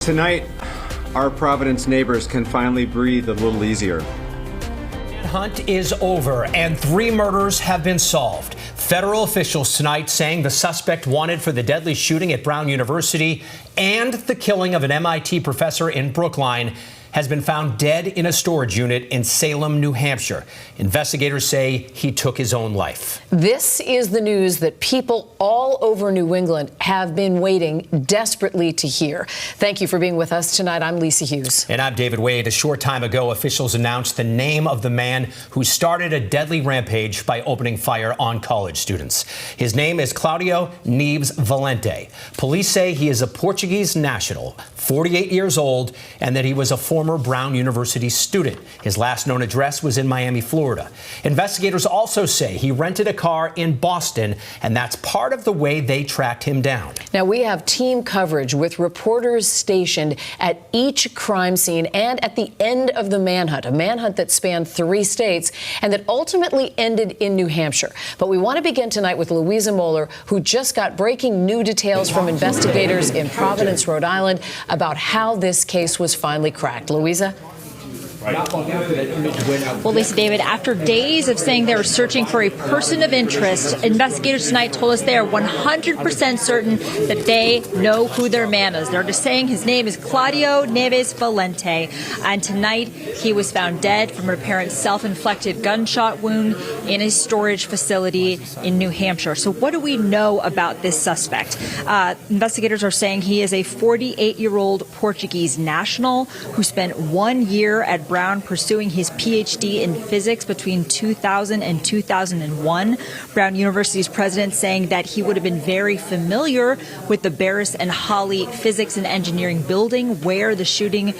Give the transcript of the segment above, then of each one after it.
Tonight, our Providence neighbors can finally breathe a little easier. Manhunt is over and 3 murders have been solved. Federal officials tonight saying the suspect wanted for the deadly shooting at Brown University and the killing of an MIT professor in Brookline has been found dead in a storage unit in Salem, New Hampshire. Investigators say he took his own life. This is the news that people all over New England have been waiting desperately to hear. Thank you for being with us tonight. I'm Lisa Hughes. And I'm David Wade. A short time ago, officials announced the name of the man who started a deadly rampage by opening fire on college students. His name is Claudio Neves Valente. Police say he is a Portuguese national, 48 years old, and that he was a former Brown University student. His last known address was in Miami, Florida. Investigators also say he rented a car in Boston, and that's part of the way they tracked him down. Now, we have team coverage with reporters stationed at each crime scene and at the end of the manhunt, a manhunt that spanned 3 states and that ultimately ended in New Hampshire. But we want to begin tonight with Louisa Moeller, who just got breaking new details from investigators in Providence, Rhode Island, about how this case was finally cracked. Louisa? Well, Lisa, David, after days of saying they were searching for a person of interest, investigators tonight told us they are 100% certain that they know who their man is. They're just saying his name is Claudio Neves Valente, and tonight he was found dead from an apparent self-inflicted gunshot wound in a storage facility in New Hampshire. So what do we know about this suspect? Investigators are saying he is a 48-year-old Portuguese national who spent 1 year at Brown pursuing his PhD in physics between 2000 and 2001. Brown University's president saying that he would have been very familiar with the Barris and Holly Physics and Engineering building where the shooting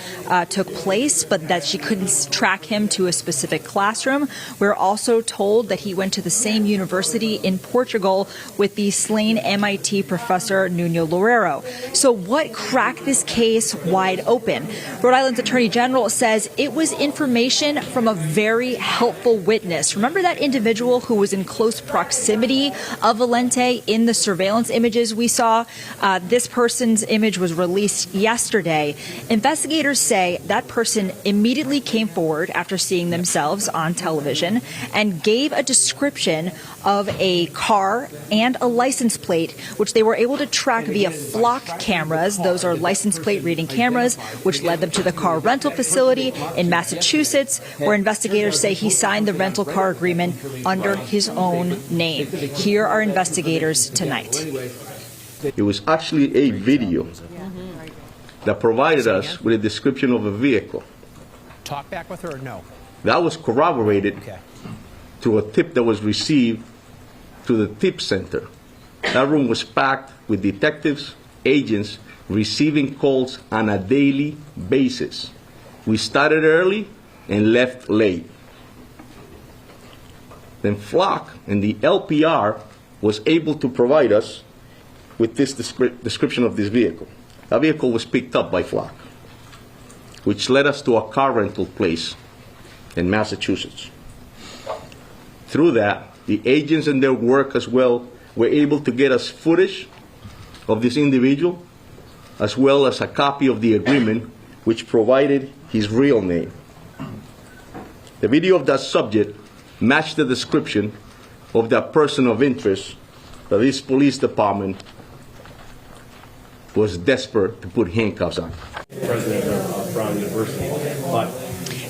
took place, but that she couldn't track him to a specific classroom. We're also told that he went to the same university in Portugal with the slain MIT professor Nuno Loureiro. So what cracked this case wide open? Rhode Island's Attorney General says it was information from a very helpful witness. Remember that individual who was in close proximity of Valente in the surveillance images we saw? This person's image was released yesterday. Investigators say that person immediately came forward after seeing themselves on television and gave a description of a car and a license plate, which they were able to track via flock cameras. Those are license plate reading cameras, which led them to the car rental facility in Massachusetts, where investigators say he signed the rental car agreement under his own name. Here are investigators tonight. It was actually a video that provided us with a description of a vehicle. Talk back with her or no? That was corroborated to a tip that was received to the tip center. That room was packed with detectives, agents receiving calls on a daily basis. We started early and left late. Then Flock and the LPR was able to provide us with this description of this vehicle. That vehicle was picked up by Flock, which led us to a car rental place in Massachusetts. Through that, the agents and their work as well were able to get us footage of this individual, as well as a copy of the agreement, which provided his real name. The video of that subject matched the description of that person of interest that this police department was desperate to put handcuffs on. President of Brown University, but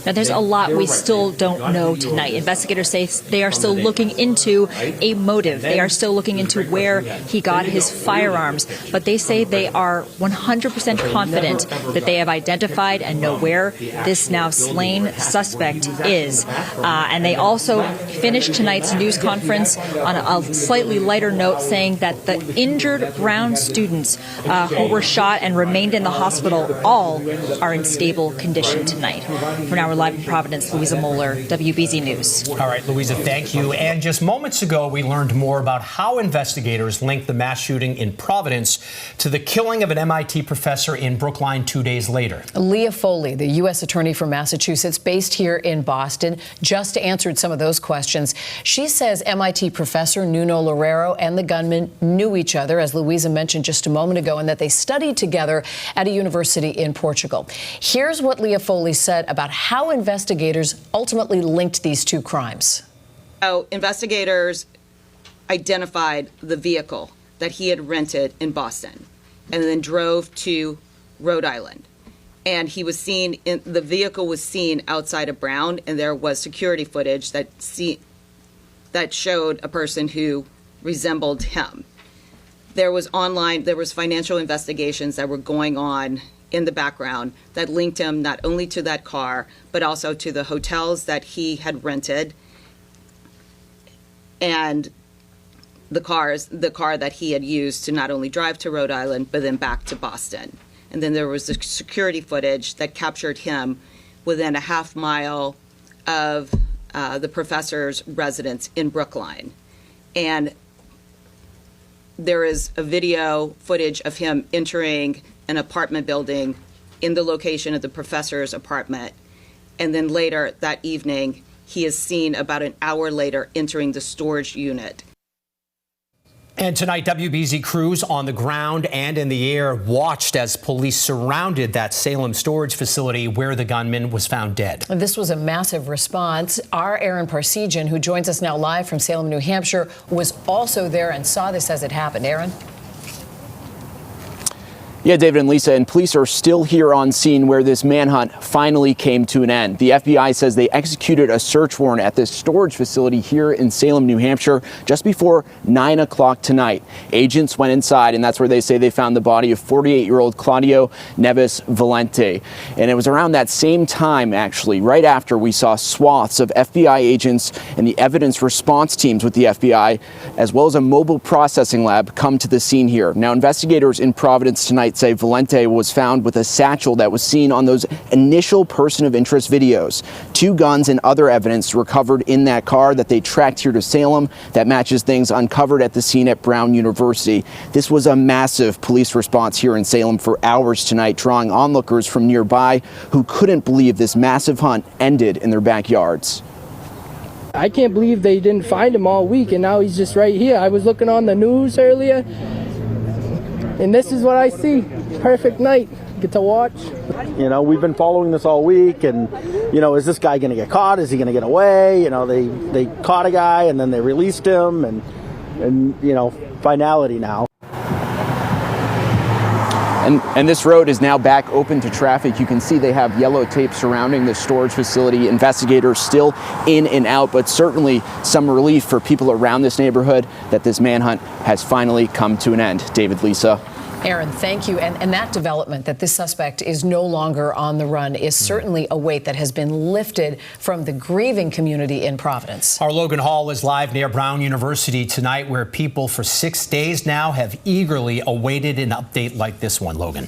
Now, there's a lot we still don't know tonight. Investigators say they are still looking into a motive. They are still looking into where he got his firearms. But they say they are 100% confident that they have identified and know where this now slain suspect is. And they also finished tonight's news conference on a slightly lighter note, saying that the injured Brown students who were shot and remained in the hospital all are in stable condition tonight. For now, We're live in Providence. Louisa Moeller, WBZ News. All right, Louisa, thank you. And just moments ago, we learned more about how investigators linked the mass shooting in Providence to the killing of an MIT professor in Brookline 2 days later. Leah Foley, the U.S. Attorney from Massachusetts, based here in Boston, just answered some of those questions. She says MIT professor Nuno Loureiro and the gunman knew each other, as Louisa mentioned just a moment ago, and that they studied together at a university in Portugal. Here's what Leah Foley said about how investigators ultimately linked these two crimes. So investigators identified the vehicle that he had rented in Boston and then drove to Rhode Island. And he was seen the vehicle was seen outside of Brown, and there was security footage that showed a person who resembled him. There was financial investigations that were going on in the background that linked him not only to that car, but also to the hotels that he had rented and the car that he had used to not only drive to Rhode Island, but then back to Boston. And then there was the security footage that captured him within a half mile of the professor's residence in Brookline. And there is a video footage of him entering an apartment building in the location of the professor's apartment. And then later that evening, he is seen about an hour later entering the storage unit. And tonight, WBZ crews on the ground and in the air watched as police surrounded that Salem storage facility where the gunman was found dead. This was a massive response. Our Aaron Parsegian, who joins us now live from Salem, New Hampshire, was also there and saw this as it happened. Aaron? Yeah, David and Lisa, and police are still here on scene where this manhunt finally came to an end. The FBI says they executed a search warrant at this storage facility here in Salem, New Hampshire, just before 9 o'clock tonight. Agents went inside, and that's where they say they found the body of 48-year-old Claudio Neves Valente. And it was around that same time, actually, right after we saw swaths of FBI agents and the evidence response teams with the FBI, as well as a mobile processing lab, come to the scene here. Now, investigators in Providence tonight say Valente was found with a satchel that was seen on those initial person of interest videos. 2 guns and other evidence recovered in that car that they tracked here to Salem that matches things uncovered at the scene at Brown University. This was a massive police response here in Salem for hours tonight, drawing onlookers from nearby who couldn't believe this massive hunt ended in their backyards. I can't believe they didn't find him all week, and now he's just right here. I was looking on the news earlier, and this is what I see. Perfect night. Get to watch. You know, we've been following this all week, and, you know, is this guy going to get caught? Is he going to get away? You know, they caught a guy, and then they released him, and you know, finality now. And this road is now back open to traffic. You can see they have yellow tape surrounding the storage facility. Investigators still in and out, but certainly some relief for people around this neighborhood that this manhunt has finally come to an end. David, Lisa. Aaron, thank you. And that development, that this suspect is no longer on the run, is certainly a weight that has been lifted from the grieving community in Providence. Our Logan Hall is live near Brown University tonight, where people for 6 days now have eagerly awaited an update like this one. Logan.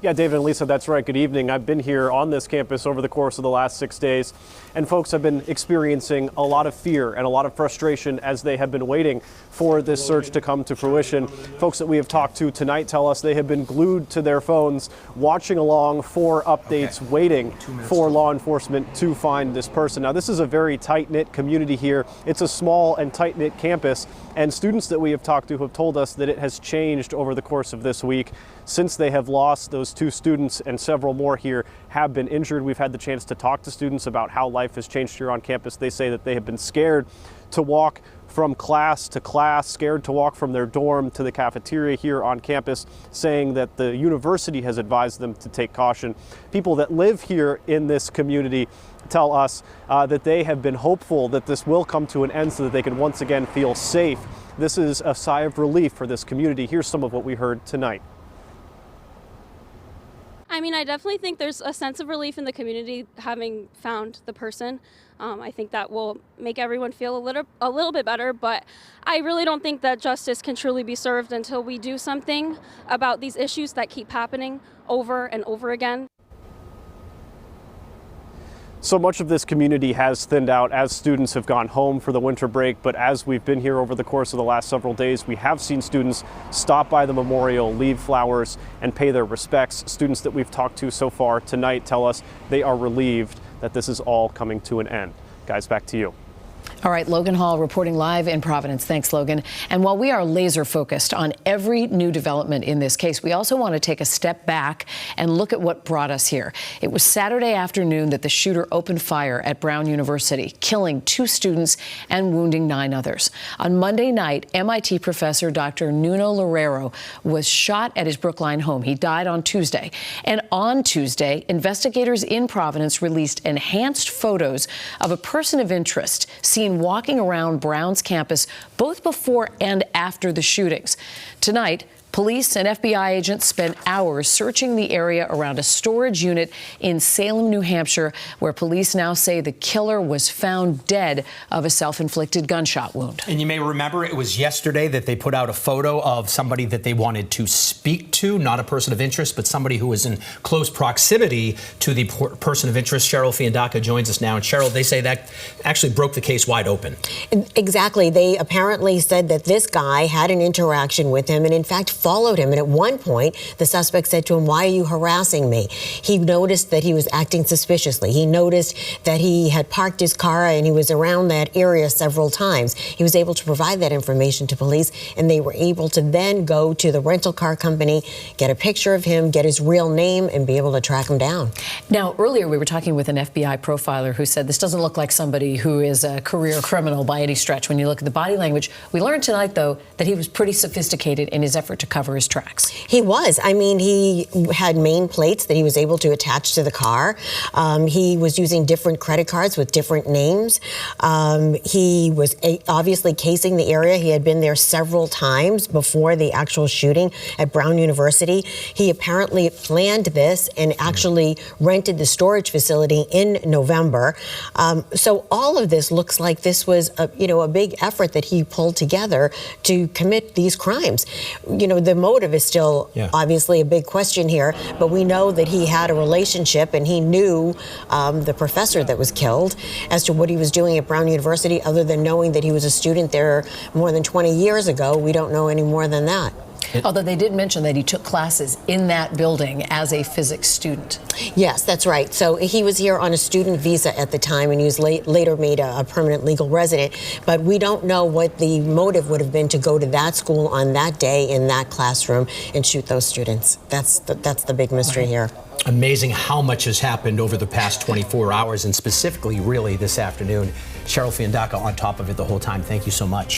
Yeah, David and Lisa, that's right. Good evening. I've been here on this campus over the course of the last 6 days, and folks have been experiencing a lot of fear and a lot of frustration as they have been waiting for this search to come to fruition. Folks that we have talked to tonight tell us they have been glued to their phones, watching along for updates, waiting for law enforcement to find this person. Now, this is a very tight-knit community here. It's a small and tight-knit campus, and students that we have talked to have told us that it has changed over the course of this week. Since they have lost those 2 students and several more here have been injured, we've had the chance to talk to students about how life has changed here on campus. They say that they have been scared to walk from class to class, scared to walk from their dorm to the cafeteria here on campus, saying that the university has advised them to take caution. People that live here in this community tell us that they have been hopeful that this will come to an end so that they can once again feel safe. This is a sigh of relief for this community. Here's some of what we heard tonight. I mean, I definitely think there's a sense of relief in the community having found the person. I think that will make everyone feel a little bit better, but I really don't think that justice can truly be served until we do something about these issues that keep happening over and over again. So much of this community has thinned out as students have gone home for the winter break, but as we've been here over the course of the last several days, we have seen students stop by the memorial, leave flowers, and pay their respects. Students that we've talked to so far tonight tell us they are relieved that this is all coming to an end. Guys, back to you. All right, Logan Hall reporting live in Providence. Thanks, Logan. And while we are laser focused on every new development in this case, we also want to take a step back and look at what brought us here. It was Saturday afternoon that the shooter opened fire at Brown University, killing 2 students and wounding 9 others. On Monday night, MIT professor Dr. Nuno Loureiro was shot at his Brookline home. He died on Tuesday. And on Tuesday, investigators in Providence released enhanced photos of a person of interest seen walking around Brown's campus both before and after the shootings. Tonight, police and FBI agents spent hours searching the area around a storage unit in Salem, New Hampshire, where police now say the killer was found dead of a self-inflicted gunshot wound. And you may remember it was yesterday that they put out a photo of somebody that they wanted to speak to, not a person of interest, but somebody who was in close proximity to the person of interest. Cheryl Fiandaca joins us now. And Cheryl, they say that actually broke the case wide open. Exactly. They apparently said that this guy had an interaction with him and, in fact, followed him. And at one point, the suspect said to him, "Why are you harassing me?" He noticed that he was acting suspiciously. He noticed that he had parked his car and he was around that area several times. He was able to provide that information to police, and they were able to then go to the rental car company, get a picture of him, get his real name, and be able to track him down. Now, earlier we were talking with an FBI profiler who said this doesn't look like somebody who is a career criminal by any stretch when you look at the body language. We learned tonight, though, that he was pretty sophisticated in his effort to cover his tracks. He was. I mean, he had main plates that he was able to attach to the car. He was using different credit cards with different names. He was obviously casing the area. He had been there several times before the actual shooting at Brown University. He apparently planned this and actually rented the storage facility in November. So all of this looks like this was a big effort that he pulled together to commit these crimes. The motive is still obviously a big question here, but we know that he had a relationship and he knew the professor that was killed. As to what he was doing at Brown University, other than knowing that he was a student there more than 20 years ago, we don't know any more than that. Although they did mention that he took classes in that building as a physics student. Yes, that's right. So he was here on a student visa at the time, and he was later made a permanent legal resident. But we don't know what the motive would have been to go to that school on that day in that classroom and shoot those students. That's the big mystery here. Amazing how much has happened over the past 24 hours, and specifically really this afternoon. Cheryl Fiandaca on top of it the whole time. Thank you so much.